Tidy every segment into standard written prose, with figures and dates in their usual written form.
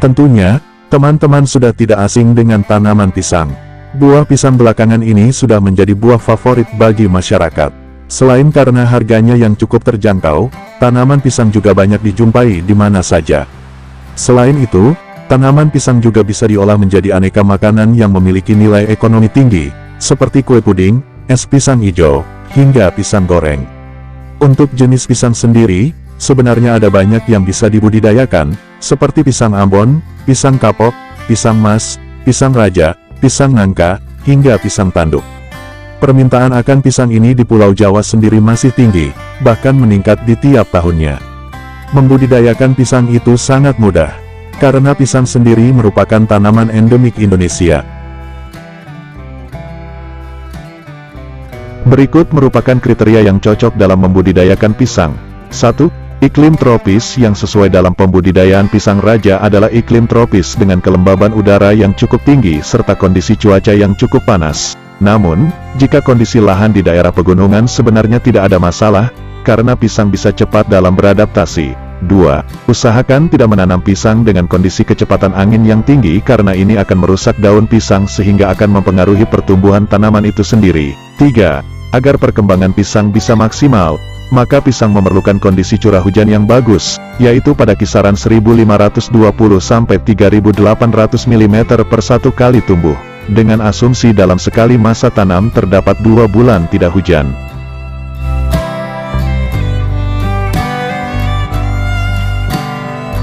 Tentunya, teman-teman sudah tidak asing dengan tanaman pisang. Buah pisang belakangan ini sudah menjadi buah favorit bagi masyarakat. Selain karena harganya yang cukup terjangkau, tanaman pisang juga banyak dijumpai di mana saja. Selain itu, tanaman pisang juga bisa diolah menjadi aneka makanan yang memiliki nilai ekonomi tinggi, seperti kue puding, es pisang hijau, hingga pisang goreng. Untuk jenis pisang sendiri, sebenarnya ada banyak yang bisa dibudidayakan, seperti pisang Ambon, pisang kapok, pisang mas, pisang raja, pisang nangka, hingga pisang tanduk. Permintaan akan pisang ini di Pulau Jawa sendiri masih tinggi, bahkan meningkat di tiap tahunnya. Membudidayakan pisang itu sangat mudah, karena pisang sendiri merupakan tanaman endemik Indonesia. Berikut merupakan kriteria yang cocok dalam membudidayakan pisang. 1. Iklim tropis yang sesuai dalam pembudidayaan pisang raja adalah iklim tropis dengan kelembaban udara yang cukup tinggi serta kondisi cuaca yang cukup panas. Namun, jika kondisi lahan di daerah pegunungan sebenarnya tidak ada masalah, karena pisang bisa cepat dalam beradaptasi. 2. Usahakan tidak menanam pisang dengan kondisi kecepatan angin yang tinggi karena ini akan merusak daun pisang sehingga akan mempengaruhi pertumbuhan tanaman itu sendiri. 3. Agar perkembangan pisang bisa maksimal, maka pisang memerlukan kondisi curah hujan yang bagus, yaitu pada kisaran 1520 sampai 3800 mm per satu kali tumbuh, dengan asumsi dalam sekali masa tanam terdapat 2 bulan tidak hujan.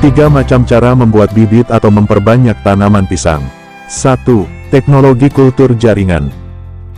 Tiga macam cara membuat bibit atau memperbanyak tanaman pisang. 1. Teknologi kultur jaringan.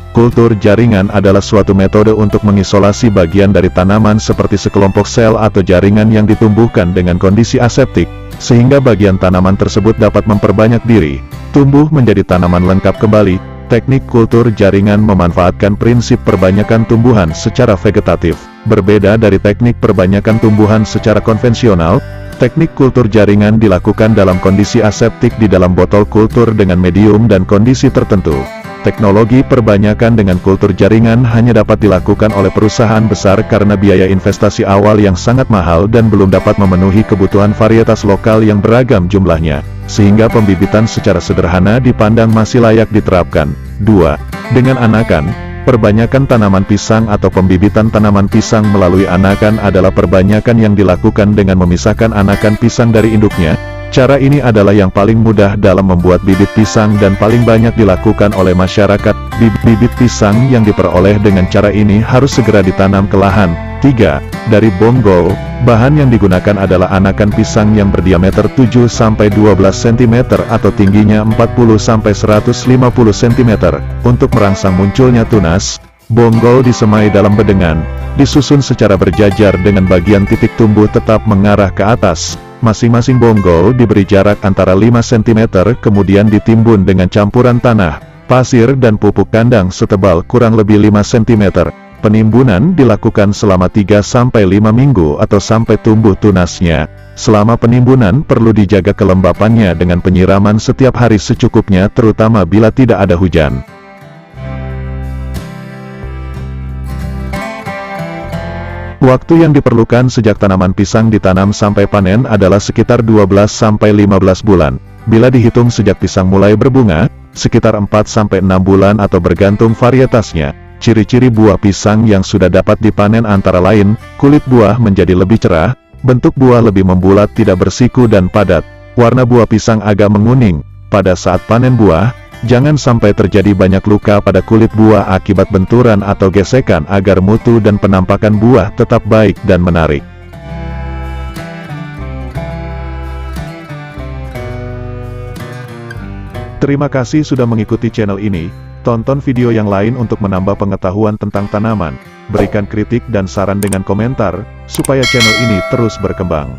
Kultur jaringan adalah suatu metode untuk mengisolasi bagian dari tanaman seperti sekelompok sel atau jaringan yang ditumbuhkan dengan kondisi aseptik, sehingga bagian tanaman tersebut dapat memperbanyak diri, tumbuh menjadi tanaman lengkap kembali. Teknik kultur jaringan memanfaatkan prinsip perbanyakan tumbuhan secara vegetatif. Berbeda dari teknik perbanyakan tumbuhan secara konvensional, teknik kultur jaringan dilakukan dalam kondisi aseptik di dalam botol kultur dengan medium dan kondisi tertentu. Teknologi perbanyakan dengan kultur jaringan hanya dapat dilakukan oleh perusahaan besar karena biaya investasi awal yang sangat mahal dan belum dapat memenuhi kebutuhan varietas lokal yang beragam jumlahnya, sehingga pembibitan secara sederhana dipandang masih layak diterapkan. 2. Dengan anakan. Perbanyakan tanaman pisang atau pembibitan tanaman pisang melalui anakan adalah perbanyakan yang dilakukan dengan memisahkan anakan pisang dari induknya. Cara ini adalah yang paling mudah dalam membuat bibit pisang dan paling banyak dilakukan oleh masyarakat. Bibit pisang yang diperoleh dengan cara ini harus segera ditanam ke lahan. 3. Dari bonggol, bahan yang digunakan adalah anakan pisang yang berdiameter 7-12 cm atau tingginya 40-150 cm. Untuk merangsang munculnya tunas, bonggol disemai dalam bedengan, disusun secara berjajar dengan bagian titik tumbuh tetap mengarah ke atas. Masing-masing bonggol diberi jarak antara 5 cm kemudian ditimbun dengan campuran tanah, pasir dan pupuk kandang setebal kurang lebih 5 cm. Penimbunan dilakukan selama 3-5 minggu atau sampai tumbuh tunasnya. Selama penimbunan perlu dijaga kelembapannya dengan penyiraman setiap hari secukupnya terutama bila tidak ada hujan. Waktu yang diperlukan sejak tanaman pisang ditanam sampai panen adalah sekitar 12-15 bulan. Bila dihitung sejak pisang mulai berbunga, sekitar 4-6 bulan atau bergantung varietasnya. Ciri-ciri buah pisang yang sudah dapat dipanen antara lain, kulit buah menjadi lebih cerah, bentuk buah lebih membulat tidak bersiku dan padat, warna buah pisang agak menguning. Pada saat panen buah, jangan sampai terjadi banyak luka pada kulit buah akibat benturan atau gesekan agar mutu dan penampakan buah tetap baik dan menarik. Terima kasih sudah mengikuti channel ini. Tonton video yang lain untuk menambah pengetahuan tentang tanaman. Berikan kritik dan saran dengan komentar, supaya channel ini terus berkembang.